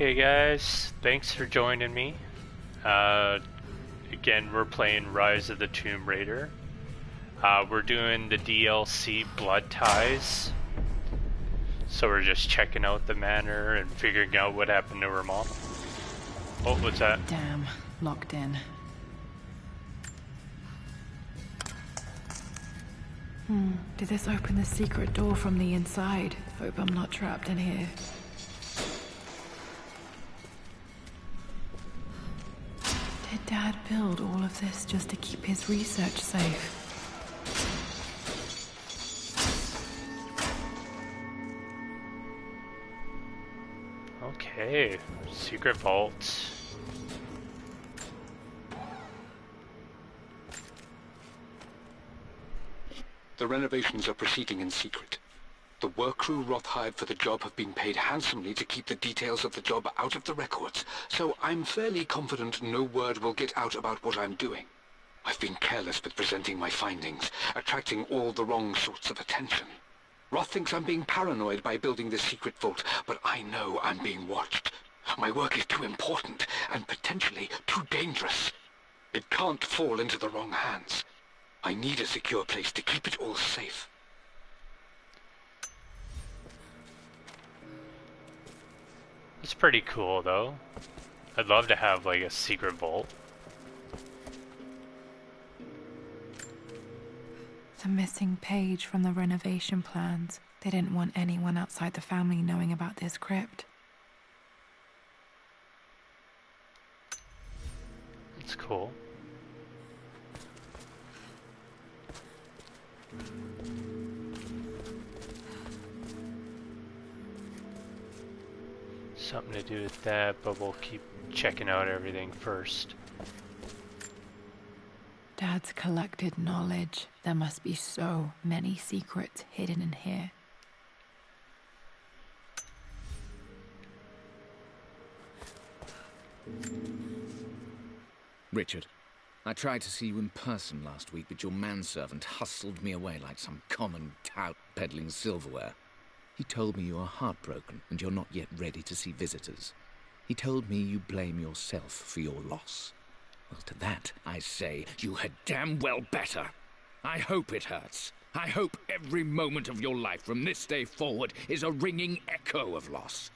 Okay guys, thanks for joining me. Uh, Again, we're playing Rise of the Tomb Raider. We're doing the DLC Blood Ties. So we're just checking out the manor and figuring out what happened to her mom. Oh, what's that? Damn, locked in. Did this open the secret door from the inside? Hope I'm not trapped in here. Did Dad build all of this just to keep his research safe? Okay, secret vault. The renovations are proceeding in secret. The work crew Roth hired for the job have been paid handsomely to keep the details of the job out of the records, so I'm fairly confident no word will get out about what I'm doing. I've been careless with presenting my findings, attracting all the wrong sorts of attention. Roth thinks I'm being paranoid by building this secret vault, but I know I'm being watched. My work is too important, and potentially too dangerous. It can't fall into the wrong hands. I need a secure place to keep it all safe. It's pretty cool though. I'd love to have like a secret vault. The missing page from the renovation plans. They didn't want anyone outside the family knowing about this crypt. It's cool. Something to do with that, but we'll keep checking out everything first. Dad's collected knowledge. There must be so many secrets hidden in here. Richard, I tried to see you in person last week, but your manservant hustled me away like some common tout peddling silverware. He told me you are heartbroken and you're not yet ready to see visitors. He told me you blame yourself for your loss. Well, to that, I say, you had damn well better. I hope it hurts. I hope every moment of your life from this day forward is a ringing echo of loss.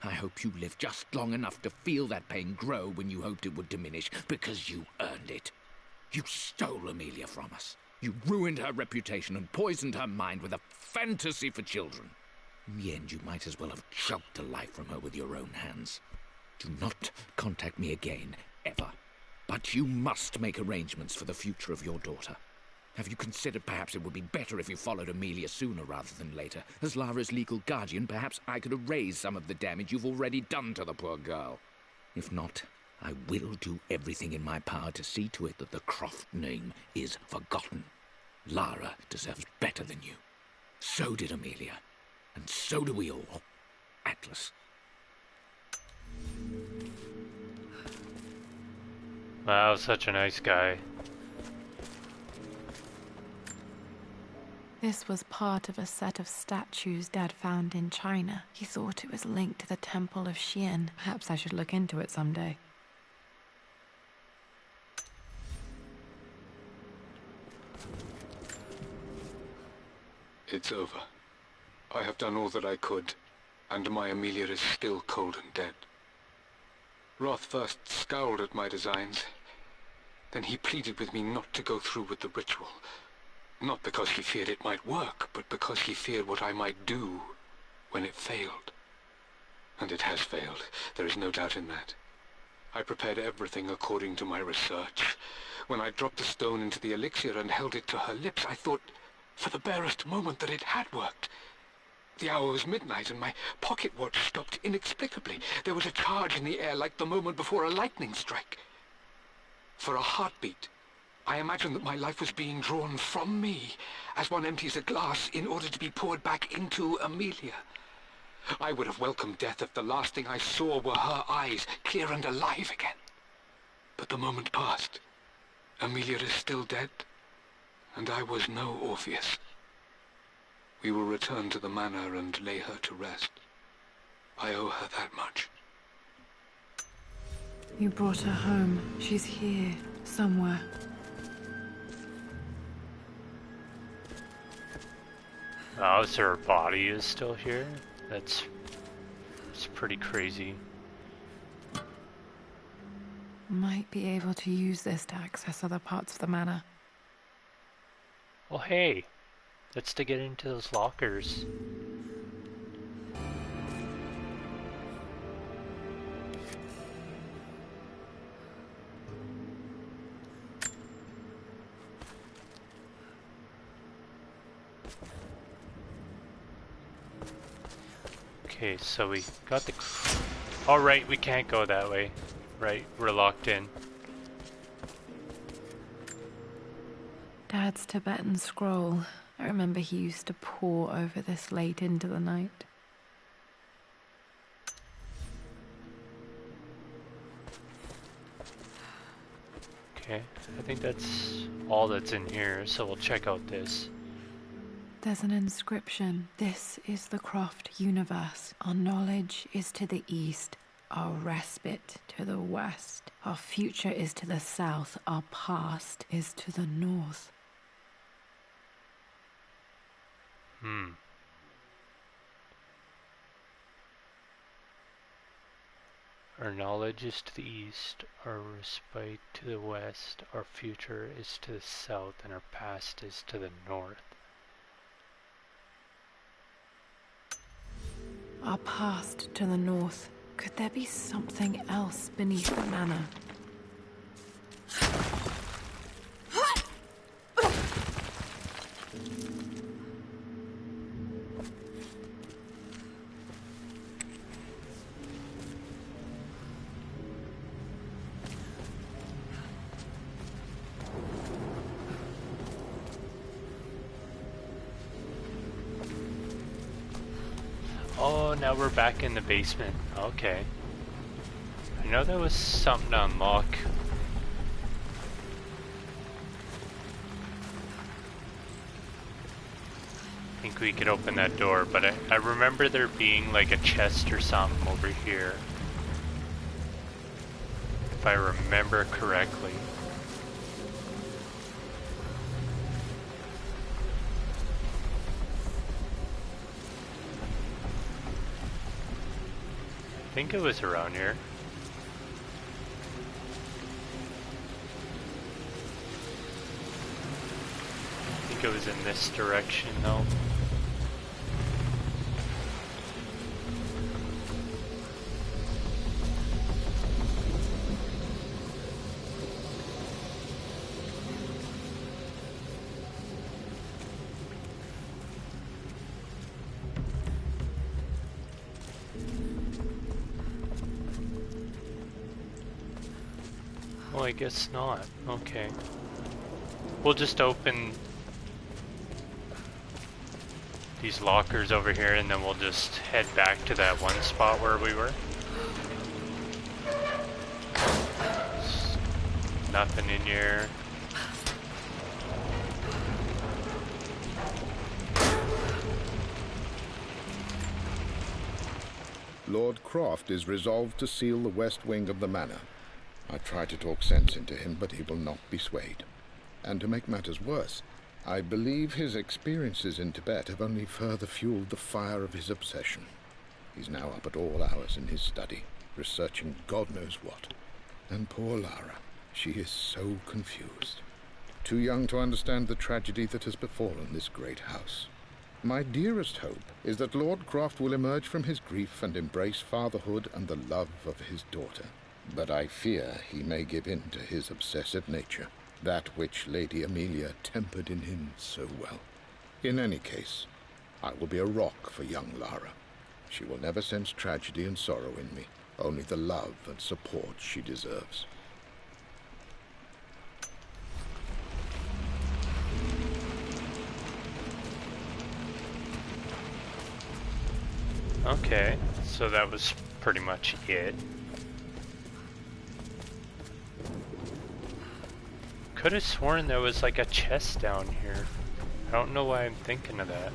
I hope you live just long enough to feel that pain grow when you hoped it would diminish, because you earned it. You stole Amelia from us. You ruined her reputation and poisoned her mind with a fantasy for children. In the end, you might as well have choked the life from her with your own hands. Do not contact me again, ever. But you must make arrangements for the future of your daughter. Have you considered perhaps it would be better if you followed Amelia sooner rather than later? As Lara's legal guardian, perhaps I could erase some of the damage you've already done to the poor girl. If not, I will do everything in my power to see to it that the Croft name is forgotten. Lara deserves better than you. So did Amelia. And so do we all. Atlas. Wow, such a nice guy. This was part of a set of statues Dad found in China. He thought it was linked to the Temple of Xian. Perhaps I should look into it someday. It's over. I have done all that I could, and my Amelia is still cold and dead. Roth first scowled at my designs. Then he pleaded with me not to go through with the ritual. Not because he feared it might work, but because he feared what I might do when it failed. And it has failed. There is no doubt in that. I prepared everything according to my research. When I dropped the stone into the elixir and held it to her lips, I thought for the barest moment that it had worked. The hour was midnight and my pocket watch stopped inexplicably. There was a charge in the air like the moment before a lightning strike. For a heartbeat, I imagined that my life was being drawn from me, as one empties a glass in order to be poured back into Amelia. I would have welcomed death if the last thing I saw were her eyes, clear and alive again. But the moment passed. Amelia is still dead, and I was no Orpheus. We will return to the manor and lay her to rest. I owe her that much. You brought her home. She's here, somewhere. Oh, so her body is still here? It's pretty crazy. Might be able to use this to access other parts of the manor. Well, hey, that's to get into those lockers. Okay, so we got the... Oh, right, we can't go that way. Right, we're locked in. Dad's Tibetan scroll. I remember he used to pore over this late into the night. Okay, I think that's all that's in here, so we'll check out this. There's an inscription. This is the Croft universe. Our knowledge is to the east, our respite to the west. Our future is to the south, our past is to the north. Our knowledge is to the east, our respite to the west, our future is to the south, and our past is to the north. Our past to the north. Could there be something else beneath the manor? Oh, now we're back in the basement. Okay. I know there was something to unlock. I think we could open that door, but I remember there being like a chest or something over here. If I remember correctly. I think it was around here. I think it was in this direction though. Well, I guess not. Okay. We'll just open these lockers over here and then we'll just head back to that one spot where we were. There's nothing in here. Lord Croft is resolved to seal the west wing of the manor. I try to talk sense into him, but he will not be swayed. And to make matters worse, I believe his experiences in Tibet have only further fueled the fire of his obsession. He's now up at all hours in his study, researching God knows what. And poor Lara, she is so confused. Too young to understand the tragedy that has befallen this great house. My dearest hope is that Lord Croft will emerge from his grief and embrace fatherhood and the love of his daughter. But I fear he may give in to his obsessive nature, that which Lady Amelia tempered in him so well. In any case, I will be a rock for young Lara. She will never sense tragedy and sorrow in me, only the love and support she deserves. Okay, so that was pretty much it. Could have sworn there was like a chest down here. I don't know why I'm thinking of that.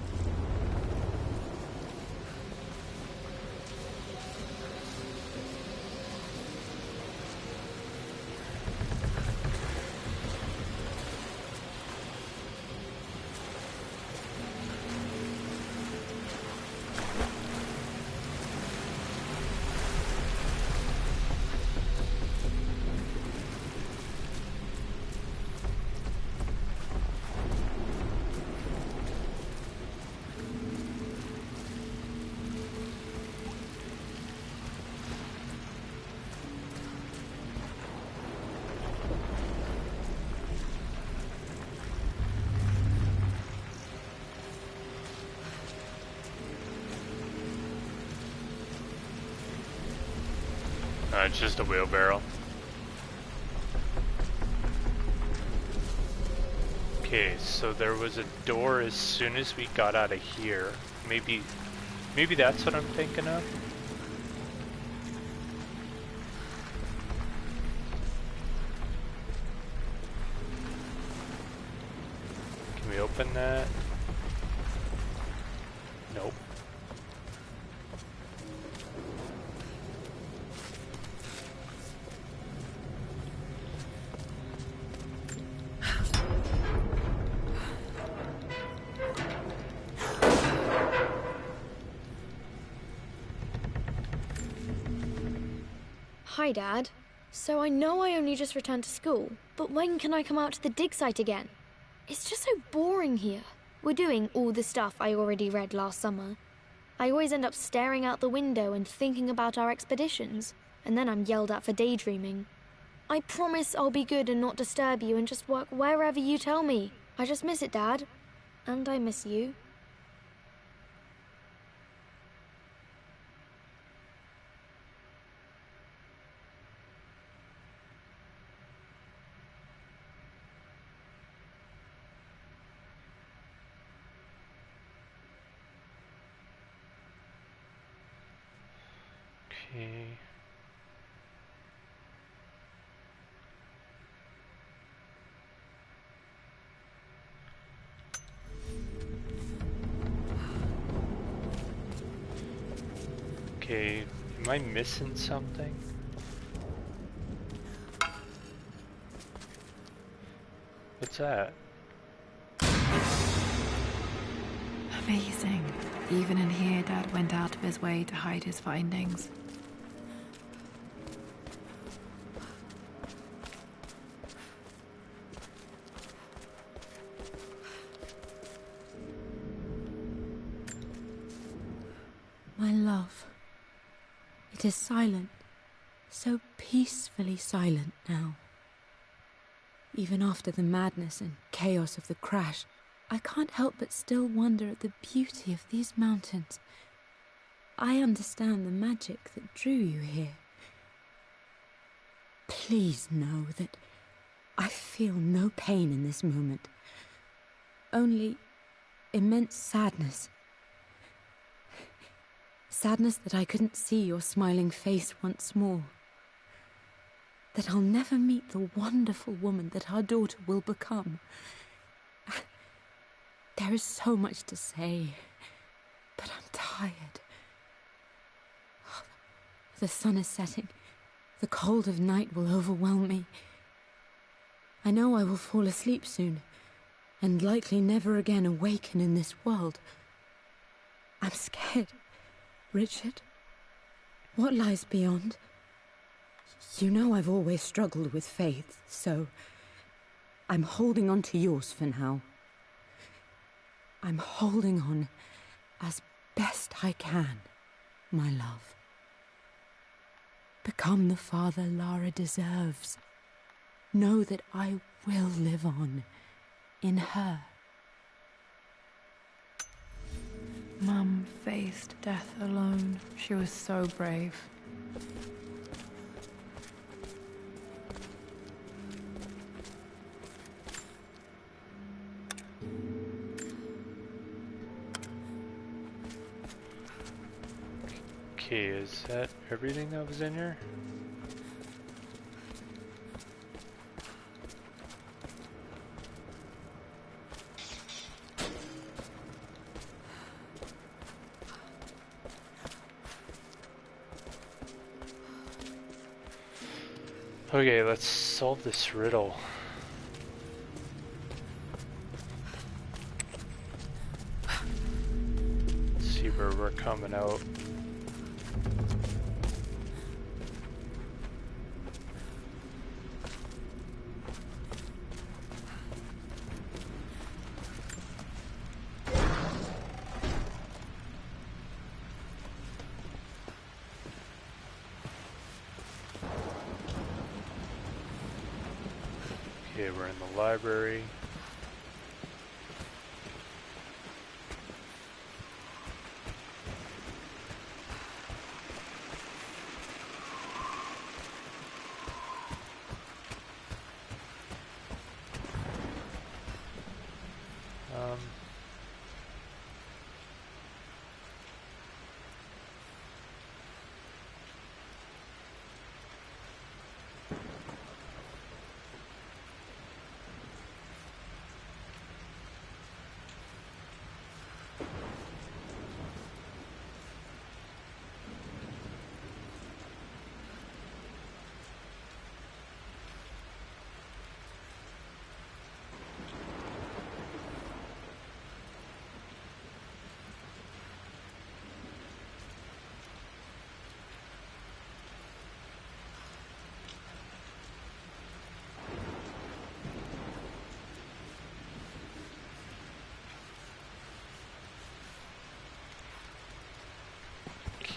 It's just a wheelbarrow. Okay, so there was a door as soon as we got out of here. Maybe that's what I'm thinking of. Can we open that? Nope. Hi, Dad. So I know I only just returned to school, but when can I come out to the dig site again? It's just so boring here. We're doing all the stuff I already read last summer. I always end up staring out the window and thinking about our expeditions, and then I'm yelled at for daydreaming. I promise I'll be good and not disturb you and just work wherever you tell me. I just miss it, Dad. And I miss you. Okay. Okay, am I missing something? What's that? Amazing. Even in here, Dad went out of his way to hide his findings. My love, it is silent, so peacefully silent now. Even after the madness and chaos of the crash, I can't help but still wonder at the beauty of these mountains. I understand the magic that drew you here. Please know that I feel no pain in this moment, only immense sadness. Sadness that I couldn't see your smiling face once more. That I'll never meet the wonderful woman that our daughter will become. There is so much to say, but I'm tired. The sun is setting. The cold of night will overwhelm me. I know I will fall asleep soon, and likely never again awaken in this world. I'm scared. Richard, what lies beyond? You know I've always struggled with faith, so I'm holding on to yours for now. I'm holding on as best I can, my love. Become the father Lara deserves. Know that I will live on in her. Mum faced death alone. She was so brave. Okay, is that everything that was in here? Okay, let's solve this riddle. Let's see where we're coming out. Okay, we're in the library.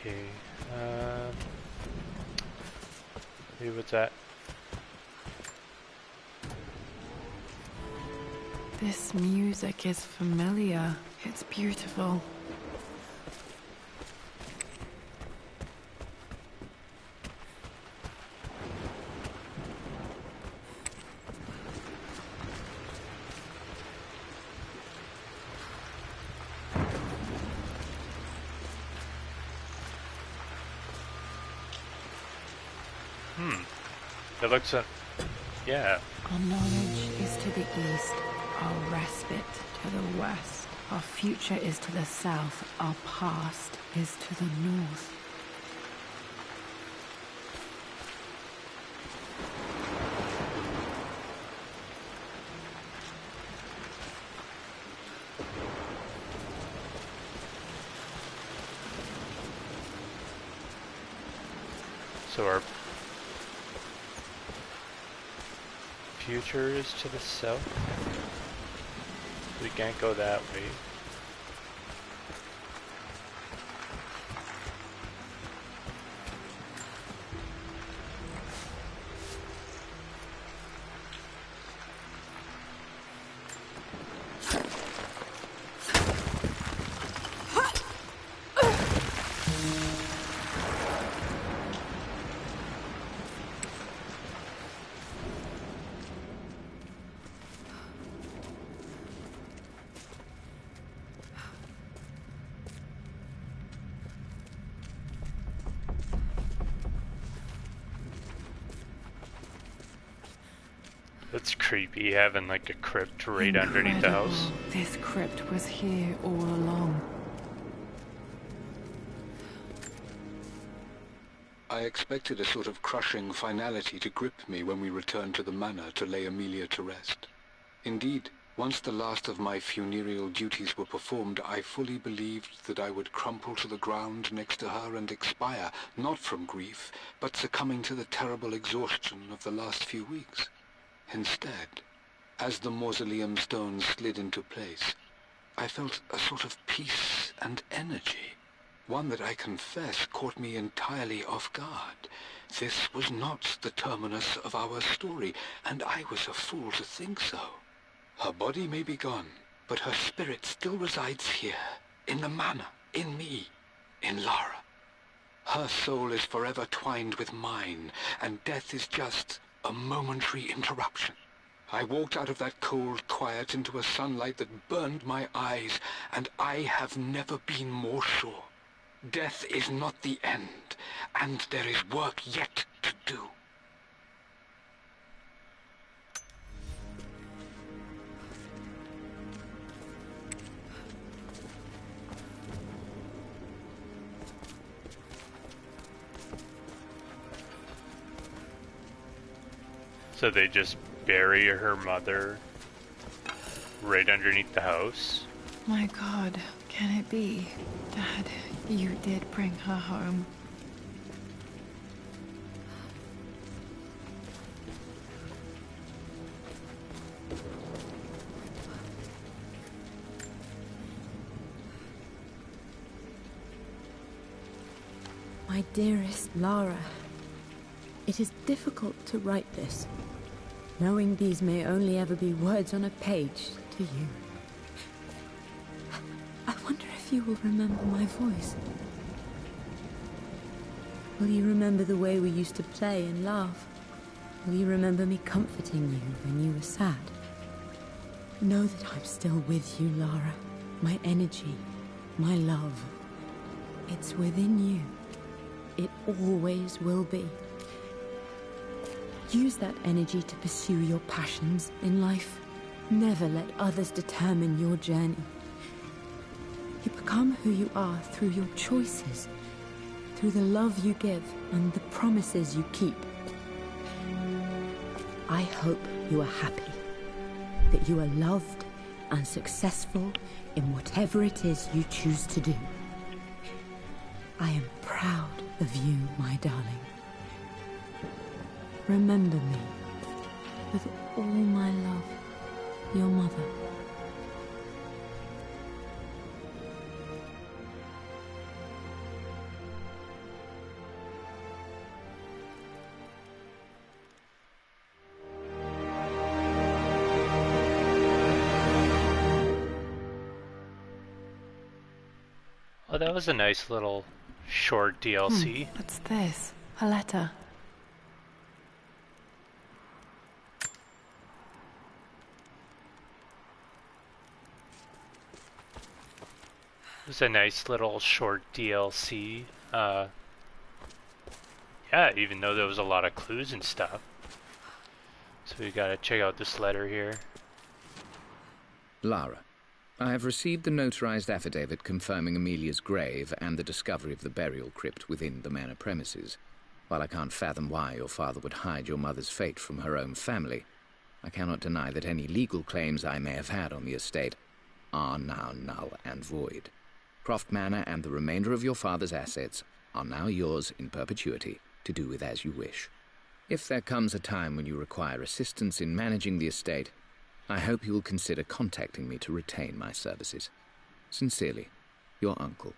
Okay. Hey, what's that? This music is familiar. It's beautiful. It looks yeah. Our knowledge is to the east, our respite to the west. Our future is to the south, our past is to the north. So our future is to the south. We can't go that way. That's creepy, having like a crypt right underneath the house. Incredible. This crypt was here all along. I expected a sort of crushing finality to grip me when we returned to the manor to lay Amelia to rest. Indeed, once the last of my funereal duties were performed, I fully believed that I would crumple to the ground next to her and expire, not from grief, but succumbing to the terrible exhaustion of the last few weeks. Instead, as the mausoleum stones slid into place, I felt a sort of peace and energy, one that I confess caught me entirely off guard. This was not the terminus of our story, and I was a fool to think so. Her body may be gone, but her spirit still resides here, in the manor, in me, in Lara. Her soul is forever twined with mine, and death is just a momentary interruption. I walked out of that cold quiet into a sunlight that burned my eyes, and I have never been more sure. Death is not the end, and there is work yet to do. So they just bury her mother right underneath the house? My God, can it be? Dad, you did bring her home. My dearest Lara, it is difficult to write this, knowing these may only ever be words on a page to you. I wonder if you will remember my voice. Will you remember the way we used to play and laugh? Will you remember me comforting you when you were sad? Know that I'm still with you, Lara. My energy, my love. It's within you. It always will be. Use that energy to pursue your passions in life. Never let others determine your journey. You become who you are through your choices, through the love you give and the promises you keep. I hope you are happy, that you are loved and successful in whatever it is you choose to do. I am proud of you, my darling. Remember me, with all my love, your mother. that was a nice little short DLC. What's this? A letter. It was a nice little short DLC. Yeah, even though there was a lot of clues and stuff. So we gotta check out this letter here. Lara, I have received the notarized affidavit confirming Amelia's grave and the discovery of the burial crypt within the manor premises. While I can't fathom why your father would hide your mother's fate from her own family, I cannot deny that any legal claims I may have had on the estate are now null and void. Croft Manor and the remainder of your father's assets are now yours in perpetuity to do with as you wish. If there comes a time when you require assistance in managing the estate, I hope you will consider contacting me to retain my services. Sincerely, your uncle.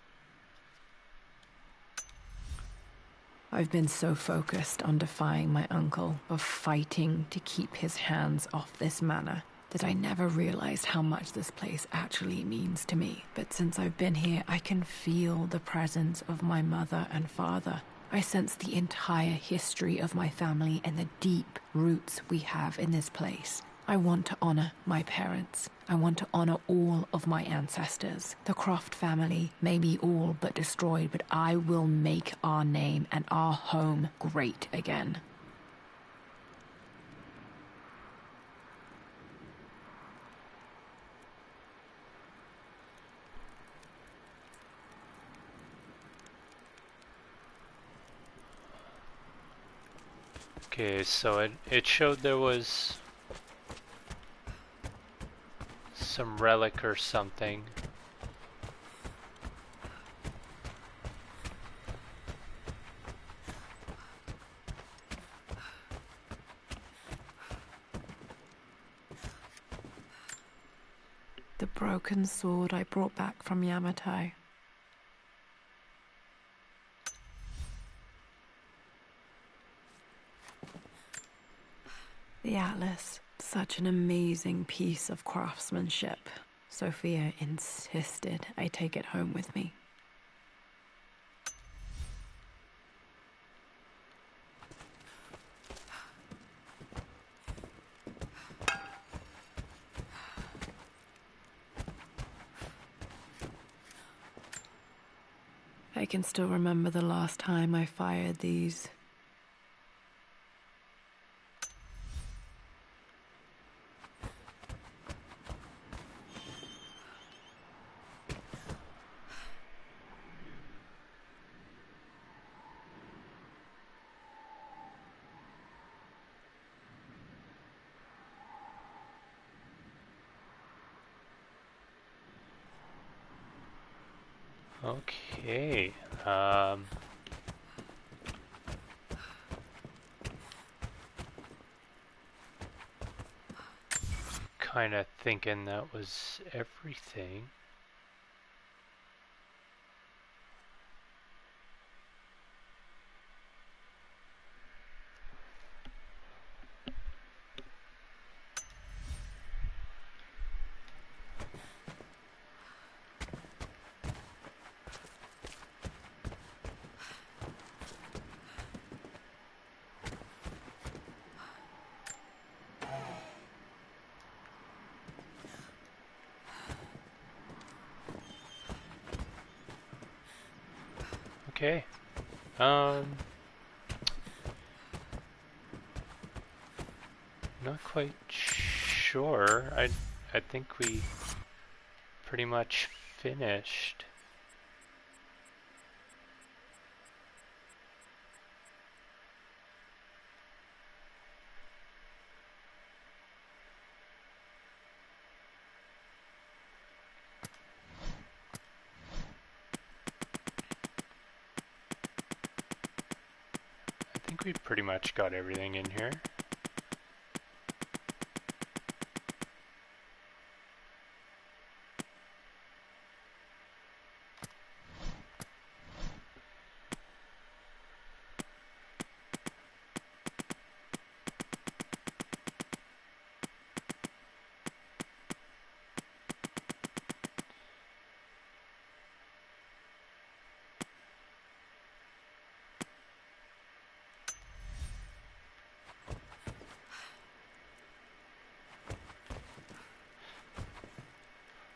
I've been so focused on defying my uncle, of fighting to keep his hands off this manor, that I never realized how much this place actually means to me. But since I've been here, I can feel the presence of my mother and father. I sense the entire history of my family and the deep roots we have in this place. I want to honor my parents. I want to honor all of my ancestors. The Croft family may be all but destroyed, but I will make our name and our home great again. Okay, so it showed there was some relic or something. The broken sword I brought back from Yamato. The Atlas, such an amazing piece of craftsmanship. Sophia insisted I take it home with me. I can still remember the last time I fired these. Okay, kind of thinking that was everything. Okay. Not quite sure. I think we pretty much finished. I think we pretty much got everything in here.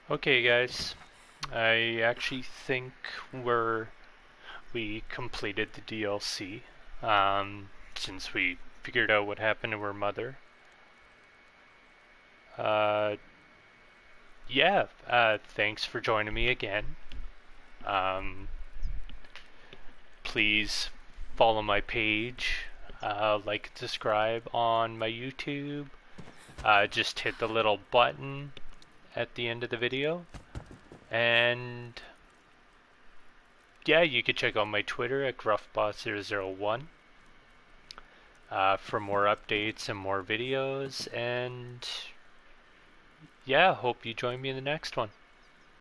Okay, guys. I actually think we completed the DLC, since we figured out what happened to her mother. Yeah, thanks for joining me again. Please follow my page, like and subscribe on my YouTube. Just hit the little button at the end of the video. And yeah, you can check out my Twitter at gruffboss001 for more updates and more videos. And yeah, hope you join me in the next one.